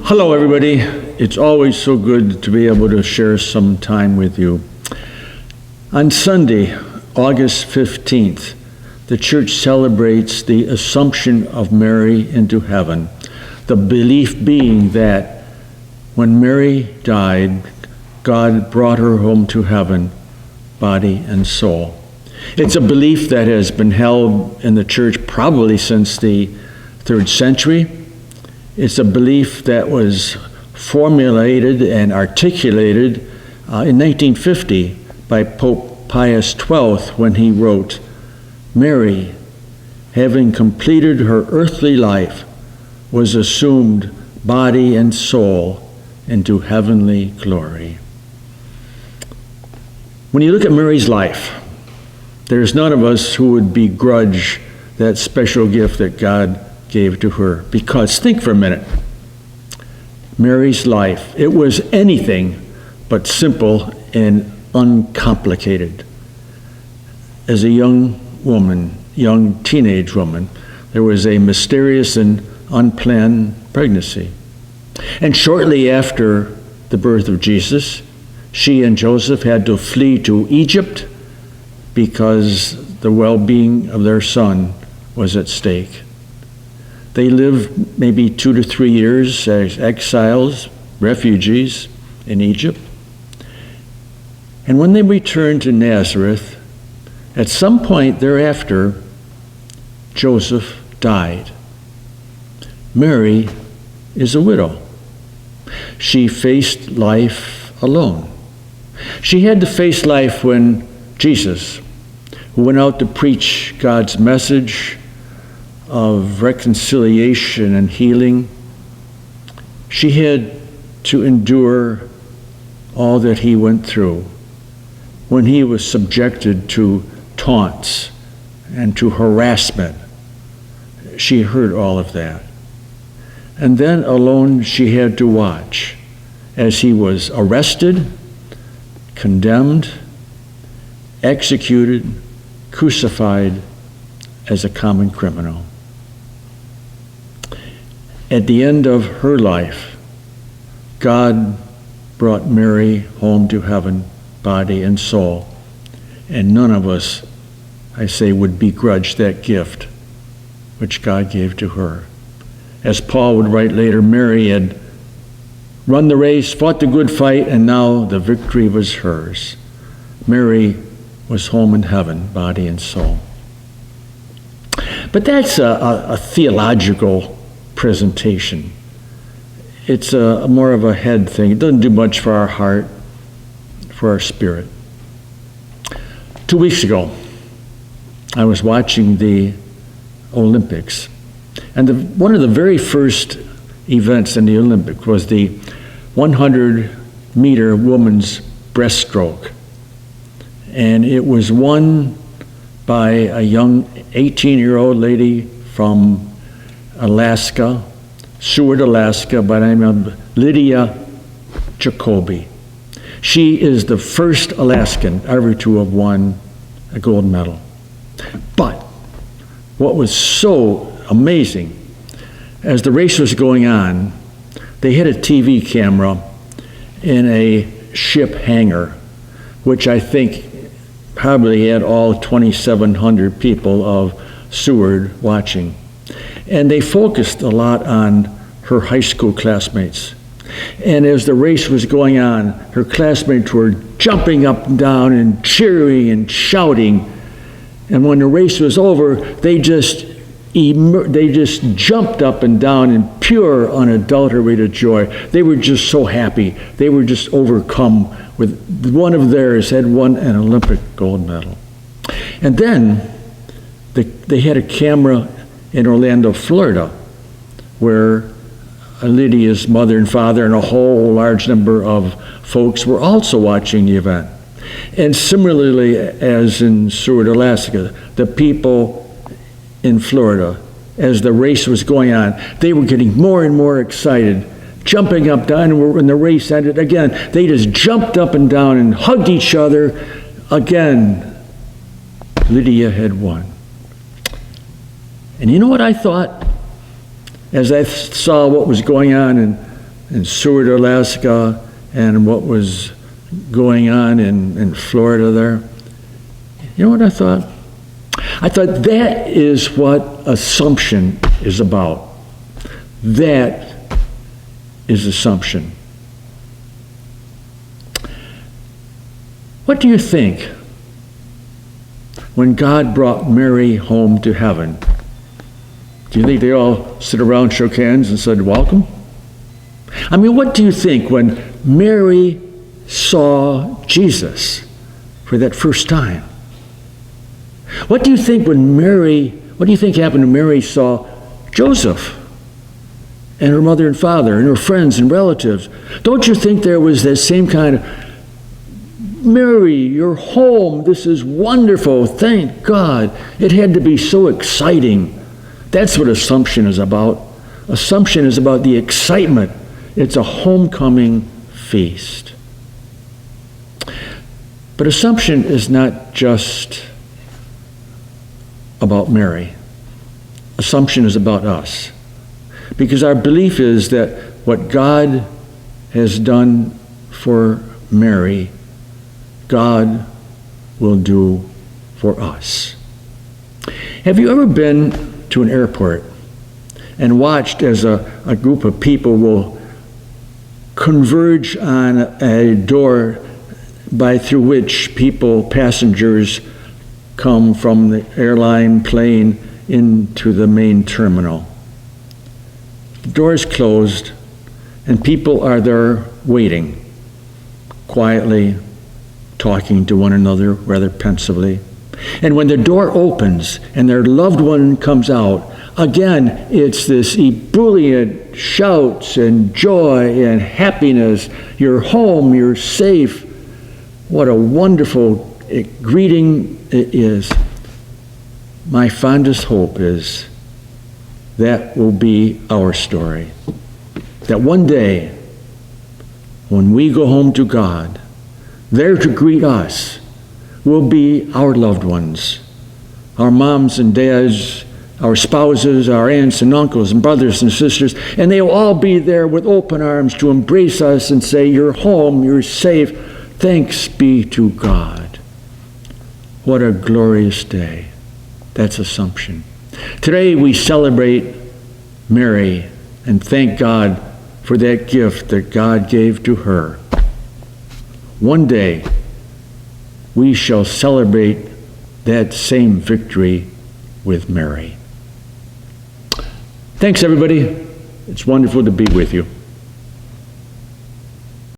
Hello, everybody. It's always so good to be able to share some time with you. On Sunday, August 15th, the church celebrates the Assumption of Mary into heaven, the belief being that when Mary died, God brought her home to heaven, body and soul. It's a belief that has been held in the church probably since the 3rd century. It's a belief that was formulated and articulated in 1950 by Pope Pius XII when he wrote, "Mary, having completed her earthly life, was assumed body and soul into heavenly glory." When you look at Mary's life, there's none of us who would begrudge that special gift that God gave to her. Because think for a minute, Mary's life, it was anything but simple and uncomplicated. As a young woman, young teenage woman, there was a mysterious and unplanned pregnancy. And shortly after the birth of Jesus, she and Joseph had to flee to Egypt because the well-being of their son was at stake. They lived maybe 2 to 3 years as exiles, refugees in Egypt. And when they returned to Nazareth, at some point thereafter, Joseph died. Mary is a widow. She faced life alone. She had to face life when Jesus, who went out to preach God's message of reconciliation and healing, she had to endure all that he went through when he was subjected to taunts and to harassment. She heard all of that. And then alone she had to watch as he was arrested, condemned, executed, crucified as a common criminal. At the end of her life, God brought Mary home to heaven, body and soul, and none of us, I say, would begrudge that gift which God gave to her. As Paul would write later, Mary had run the race, fought the good fight, and now the victory was hers. Mary was home in heaven, body and soul. But that's a theological presentation. It's more of a head thing. It doesn't do much for our heart, for our spirit. 2 weeks ago, I was watching the Olympics. And one of the very first events in the Olympics was the 100-meter women's breaststroke. And it was won by a young 18-year-old lady from Alaska, Seward, Alaska, by the name of Lydia Jacoby. She is the first Alaskan ever to have won a gold medal. But what was so amazing, as the race was going on, they had a TV camera in a ship hangar, which I think probably had all 2,700 people of Seward watching. And they focused a lot on her high school classmates. And as the race was going on, her classmates were jumping up and down and cheering and shouting. And when the race was over, they just jumped up and down in pure, unadulterated joy. They were just so happy. They were just overcome with one of theirs had won an Olympic gold medal. And then they had a camera in Orlando, Florida, where Lydia's mother and father and a whole large number of folks were also watching the event. And similarly, as in Seward, Alaska, the people in Florida, as the race was going on, they were getting more and more excited, jumping up, down, and when the race ended, again, they just jumped up and down and hugged each other. Again, Lydia had won. And you know what I thought? As I saw what was going on in in Seward, Alaska, and what was going on in Florida there. You know what I thought? I thought that is what Assumption is about. That is Assumption. What do you think when God brought Mary home to heaven? Do you think they all stood around, shook hands, and said, welcome? I mean, what do you think when Mary saw Jesus for that first time? What do you think what do you think happened when Mary saw Joseph and her mother and father and her friends and relatives? Don't you think there was that same kind of, Mary, you're home, this is wonderful, thank God. It had to be so exciting. That's what Assumption is about. Assumption is about the excitement. It's a homecoming feast. But Assumption is not just about Mary. Assumption is about us. Because our belief is that what God has done for Mary, God will do for us. Have you ever been to an airport and watched as a group of people will converge on a door through which passengers come from the airline plane into the main terminal? The door is closed and people are there waiting, quietly talking to one another rather pensively. And when the door opens and their loved one comes out, again, it's this ebullient shouts and joy and happiness. You're home, you're safe. What a wonderful greeting it is. My fondest hope is that will be our story. That one day, when we go home to God, there to greet us will be our loved ones, our moms and dads, our spouses, our aunts and uncles and brothers and sisters, and they'll all be there with open arms to embrace us and say, you're home, you're safe, thanks be to God. What a glorious day. That's Assumption. Today we celebrate Mary and thank God for that gift that God gave to her. One day, we shall celebrate that same victory with Mary. Thanks, everybody. It's wonderful to be with you.